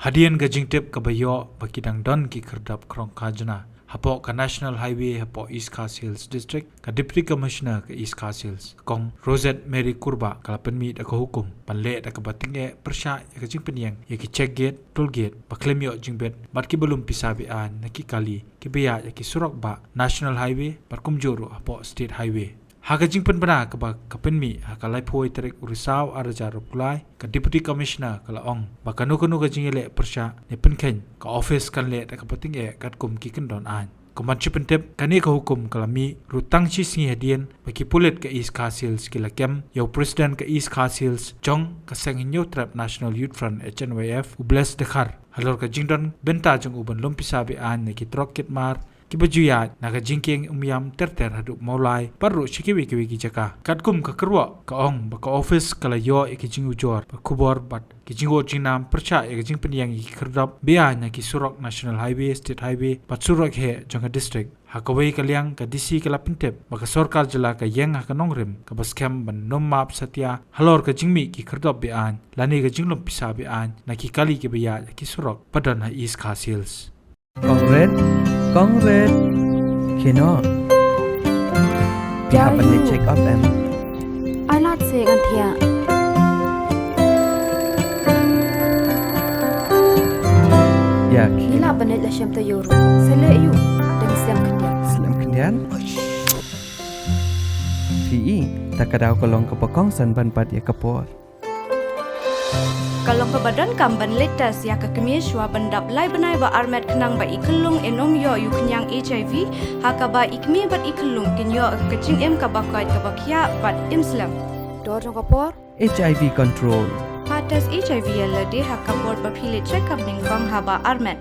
Hadian gajingtip kabayo bakidang don ki kerdap krong kajana. Hapo ka National Highway hapo East Khas Hills District ka Deputy Commissioner ka East Khas Hills kong Rosette Mary Kurba kalapan mi da ka hukum panle da ka batinge persya ya ka jing penyang ya ki check gate toll gate baklem yo jingbet mat ki belum pisabian na ki kali ki beya ya ki surok ba National Highway parkumjoro hapo State Highway. Haka jing penbena ka penmi haka lai phoi terek urisau araja rukulai ka Deputy Commissioner kala ong bakanu ka jingele persya ne penken ka office kan le ka pating kat kum ki kendon an kuman chipentep kani ka hukum kalami rutang chi singi hadian baki pulet ka East Khas Hills kila kem yo president ka East Khas Hills jong ka sengin yo trap National Youth Front HNYF ubles dekhar halor ka jingdon benta jong uban lumpisabi an ne ki trokit mar kibajuya naga jingking umyam terter haduk maulai paru shikiwi ki jaka katkum ka kerwa ka ong baka office kala yo ki jingu jor kubor bat ki jingo jingnam percha ki jing penyang ki kerdap bia nya ki surok National Highway State Highway pat surok he jonga district hakawai kalyang ka DC kala pintep baka sorkar jela ka yang ka nongrem ka baskem ban nommap satya halor ka jingmi ki kerdap bian lani ka jinglom pisa bian na ki kali ki bia ki surok padan ha East Khas Hills. Congress, Kino. Yeah, Pihak you. check up em. I not say kan thia. Ya, Ila banet la syam tayuru. Sele yu dan Islam kedia. Islam kendian. PE, tak ada kolong kepokong san ban pat ya kepor. Kalau ke badan kamban letas ya ke kemishwa bandap lai benai ba armet kenang ba ikelung enom yo yu kenyang HIV haka ba ikmi bat ikelung kenyo kecing em ka bakai ka bakya bat Islam. Dor jong kapor. HIV control. Patas HIV ya lade haka bor ba pile check up ning bang haba armet.